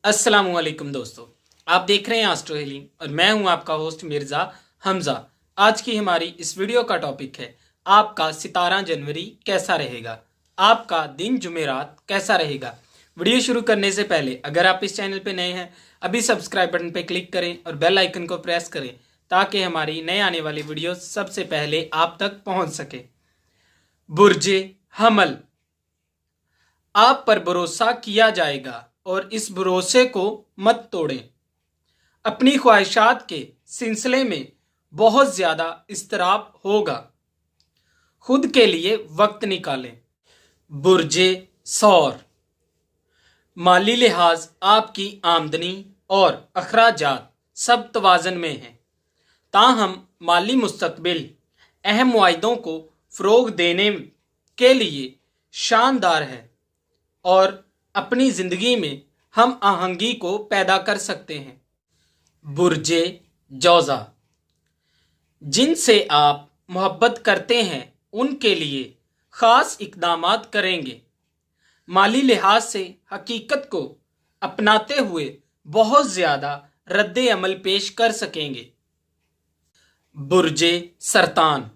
अस्सलामुअलैकुम दोस्तों, आप देख रहे हैं एस्ट्रो हीलिंग और मैं हूं आपका होस्ट मिर्ज़ा हमज़ा। आज की हमारी इस वीडियो का टॉपिक है आपका 17 जनवरी कैसा रहेगा, आपका दिन जुमेरात कैसा रहेगा। वीडियो शुरू करने से पहले अगर आप इस चैनल पे नए हैं अभी सब्सक्राइब बटन पे क्लिक करें और बेल आइकन को प्रेस करें ताकि हमारी नए आने वाली वीडियो सबसे पहले आप तक पहुँच सके। बुर्जे हमल, आप पर भरोसा किया जाएगा और इस भरोसे को मत तोड़ें। अपनी ख्वाहिशात के सिलसिले में बहुत ज़्यादा इस्तराब होगा, खुद के लिए वक्त निकालें। बुर्जे सौर, माली लिहाज आपकी आमदनी और अखराजात सब तवाज़न में हैं, ताहम माली मुस्तकबिल अहम मुआहिदों को फ़रोग देने के लिए शानदार है और अपनी ज़िंदगी में हम आहंगी को पैदा कर सकते हैं। बुर्जे जौज़ा, जिनसे आप मोहब्बत करते हैं उनके लिए ख़ास इक़दामात करेंगे। माली लिहाज से हकीकत को अपनाते हुए बहुत ज़्यादा रद्द अमल पेश कर सकेंगे। बुर्जे सरतान,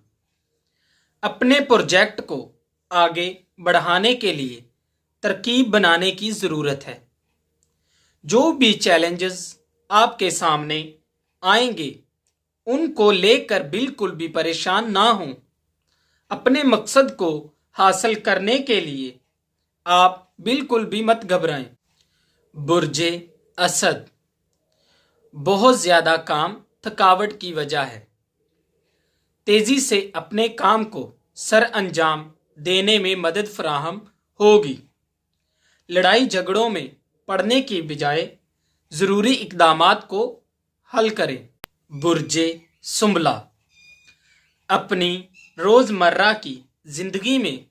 अपने प्रोजेक्ट को आगे बढ़ाने के लिए तरकीब बनाने की ज़रूरत है। जो भी चैलेंजेस आपके सामने आएंगे उनको लेकर बिल्कुल भी परेशान ना हों। अपने मकसद को हासिल करने के लिए आप बिल्कुल भी मत घबराएं। बुर्जे असद, बहुत ज़्यादा काम थकावट की वजह है। तेज़ी से अपने काम को सर अंजाम देने में मदद फराहम होगी। लड़ाई झगड़ों में पड़ने की बजाय ज़रूरी इक़दामात को हल करें। बुर्जे सुंबला, अपनी रोज़मर्रा की ज़िंदगी में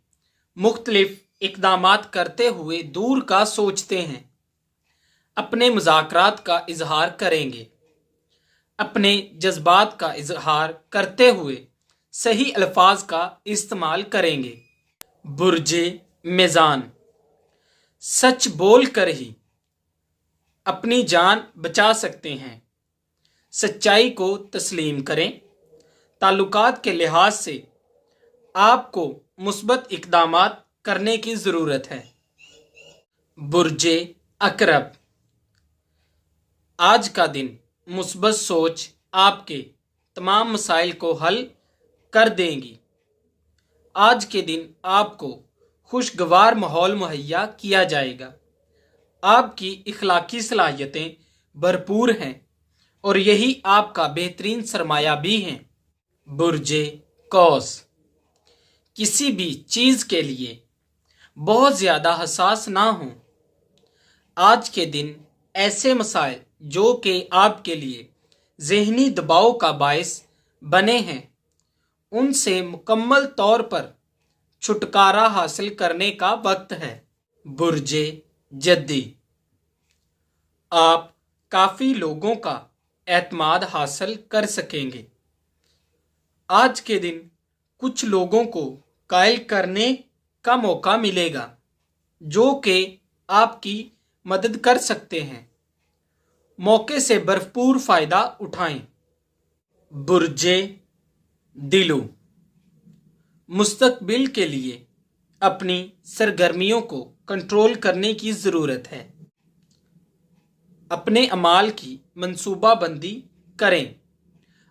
मुख्तलिफ इक़दामात करते हुए दूर का सोचते हैं। अपने मुज़ाकरात का इजहार करेंगे। अपने जज्बात का इजहार करते हुए सही अल्फाज का इस्तेमाल करेंगे। बुर्जे मीज़ान, सच बोल कर ही अपनी जान बचा सकते हैं। सच्चाई को तस्लीम करें। ताल्लुकात के लिहाज से आपको मुस्बत इक़दामात करने की ज़रूरत है। बुर्जे अकरब, आज का दिन मुस्बत सोच आपके तमाम मसाइल को हल कर देंगी। आज के दिन आपको खुशगवार माहौल मुहैया किया जाएगा। आपकी इखलाकी सलाहियतें भरपूर हैं और यही आपका बेहतरीन सरमाया भी हैं। बुर्जे कौस, किसी भी चीज़ के लिए बहुत ज़्यादा हसास ना हों। आज के दिन ऐसे मसाइल जो कि आपके लिए ज़हनी दबाव का बायस बने हैं उनसे मुकम्मल तौर पर छुटकारा हासिल करने का वक्त है। बुर्जे जद्दी, आप काफ़ी लोगों का एतमाद हासिल कर सकेंगे। आज के दिन कुछ लोगों को कायल करने का मौका मिलेगा जो कि आपकी मदद कर सकते हैं। मौके से भरपूर फ़ायदा उठाएं। बुर्जे दिलू, मुस्तकबिल के लिए अपनी सरगर्मियों को कंट्रोल करने की ज़रूरत है। अपने अमाल की मंसूबाबंदी करें।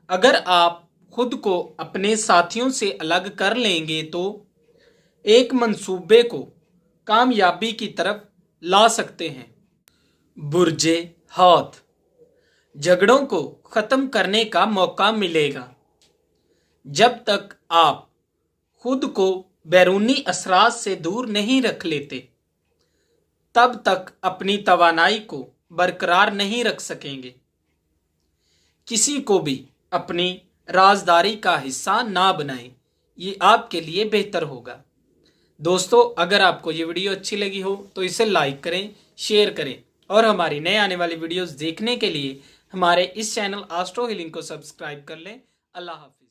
अगर आप खुद को अपने साथियों से अलग कर लेंगे तो एक मंसूबे को कामयाबी की तरफ ला सकते हैं। बुर्जे हाथ, झगड़ों को ख़त्म करने का मौका मिलेगा। जब तक आप खुद को बैरूनी असरात से दूर नहीं रख लेते तब तक अपनी तवानाई को बरकरार नहीं रख सकेंगे। किसी को भी अपनी राजदारी का हिस्सा ना बनाएं, ये आपके लिए बेहतर होगा। दोस्तों, अगर आपको ये वीडियो अच्छी लगी हो तो इसे लाइक करें, शेयर करें और हमारी नए आने वाली वीडियोस देखने के लिए हमारे इस चैनल एस्ट्रो हीलिंग को सब्सक्राइब कर लें। अल्लाह हाफ़िज़।